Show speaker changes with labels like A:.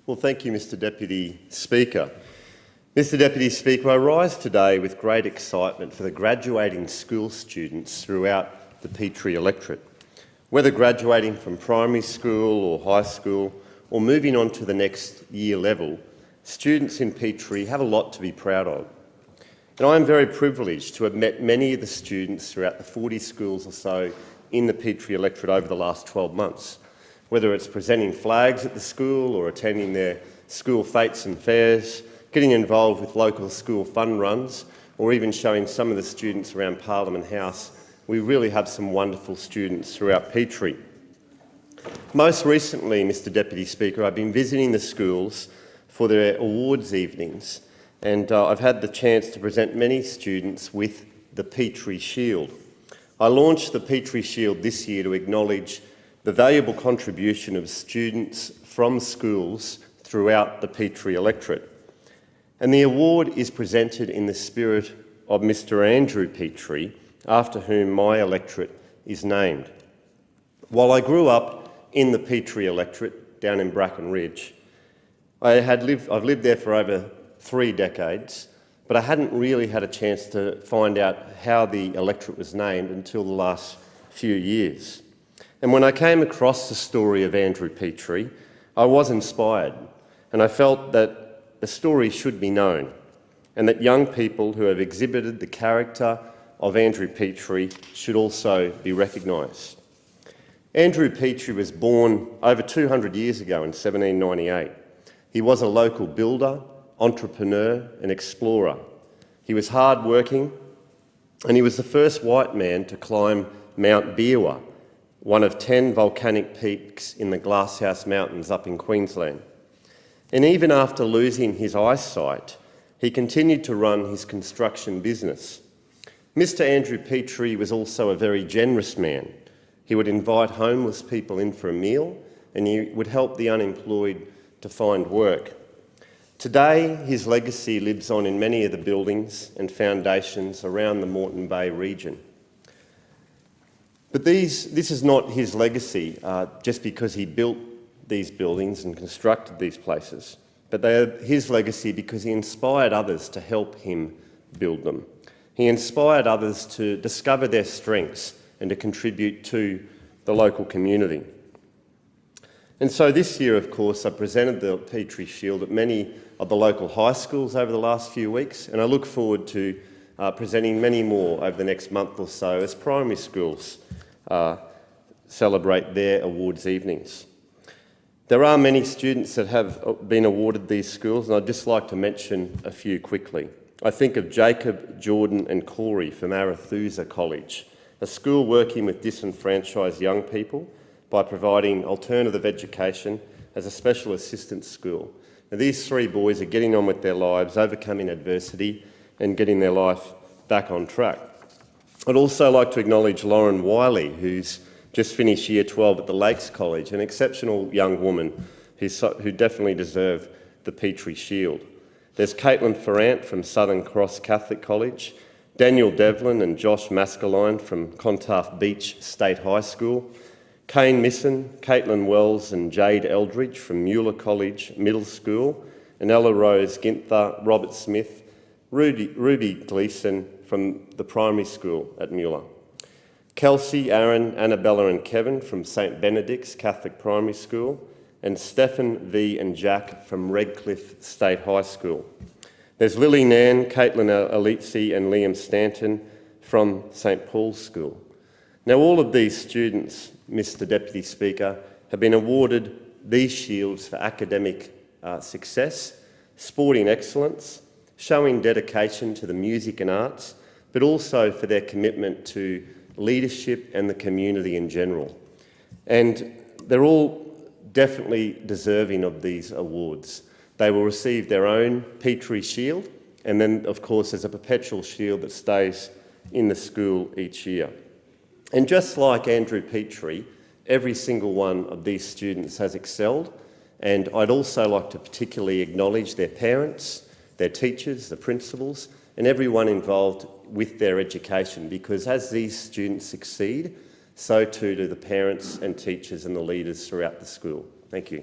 A: Well, thank you, Mr Deputy Speaker. Mr Deputy Speaker, I rise today with great excitement for the graduating school students throughout the Petrie electorate. Whether graduating from primary school or high school or moving on to the next year level, students in Petrie have a lot to be proud of. And I am very privileged to have met many of the students throughout the 40 schools or so in the Petrie electorate over the last 12 months. Whether it's presenting flags at the school or attending their school fetes and fairs, getting involved with local school fun runs, or even showing some of the students around Parliament House, we really have some wonderful students throughout Petrie. Most recently, Mr Deputy Speaker, I've been visiting the schools for their awards evenings, and I've had the chance to present many students with the Petrie Shield. I launched the Petrie Shield this year to acknowledge the valuable contribution of students from schools throughout the Petrie electorate. And the award is presented in the spirit of Mr Andrew Petrie, after whom my electorate is named. While I grew up in the Petrie electorate down in Bracken Ridge, I've lived there for over 3 decades, but I hadn't really had a chance to find out how the electorate was named until the last few years. And when I came across the story of Andrew Petrie, I was inspired, and I felt that the story should be known, and that young people who have exhibited the character of Andrew Petrie should also be recognised. Andrew Petrie was born over 200 years ago in 1798. He was a local builder, entrepreneur and explorer. He was hard-working, and he was the first white man to climb Mount Biwa, one of 10 volcanic peaks in the Glasshouse Mountains up in Queensland. And even after losing his eyesight, he continued to run his construction business. Mr Andrew Petrie was also a very generous man. He would invite homeless people in for a meal, and he would help the unemployed to find work. Today, his legacy lives on in many of the buildings and foundations around the Moreton Bay region. But this is not his legacy just because he built these buildings and constructed these places, but they are his legacy because he inspired others to help him build them. He inspired others to discover their strengths and to contribute to the local community. And so this year, of course, I presented the Petrie Shield at many of the local high schools over the last few weeks, and I look forward to presenting many more over the next month or so as primary schools celebrate their awards evenings. There are many students that have been awarded these schools, and I'd just like to mention a few quickly. I think of Jacob, Jordan and Corey from Arethusa College, a school working with disenfranchised young people by providing alternative education as a special assistance school. Now, these 3 boys are getting on with their lives, overcoming adversity and getting their life back on track. I'd also like to acknowledge Lauren Wiley, who's just finished Year 12 at the Lakes College, an exceptional young woman who definitely deserves the Petrie Shield. There's Caitlin Ferrant from Southern Cross Catholic College, Daniel Devlin and Josh Maskelyne from Clontarf Beach State High School, Kane Misson, Caitlin Wells and Jade Eldridge from Muir College Middle School, and Ella Rose Ginther, Robert Smith, Ruby Gleeson from the primary school at Muir, Kelsey, Aaron, Annabella and Kevin from St Benedict's Catholic Primary School, and Stephen V and Jack from Redcliffe State High School. There's Lily Nan, Caitlin Alizzi and Liam Stanton from St Paul's School. Now, all of these students, Mr Deputy Speaker, have been awarded these shields for academic success, sporting excellence, showing dedication to the music and arts, but also for their commitment to leadership and the community in general. And they're all definitely deserving of these awards. They will receive their own Petrie Shield, and then, of course, there's a perpetual shield that stays in the school each year. And just like Andrew Petrie, every single one of these students has excelled, and I'd also like to particularly acknowledge their parents, their teachers, the principals, and everyone involved with their education, because as these students succeed, so too do the parents and teachers and the leaders throughout the school. Thank you.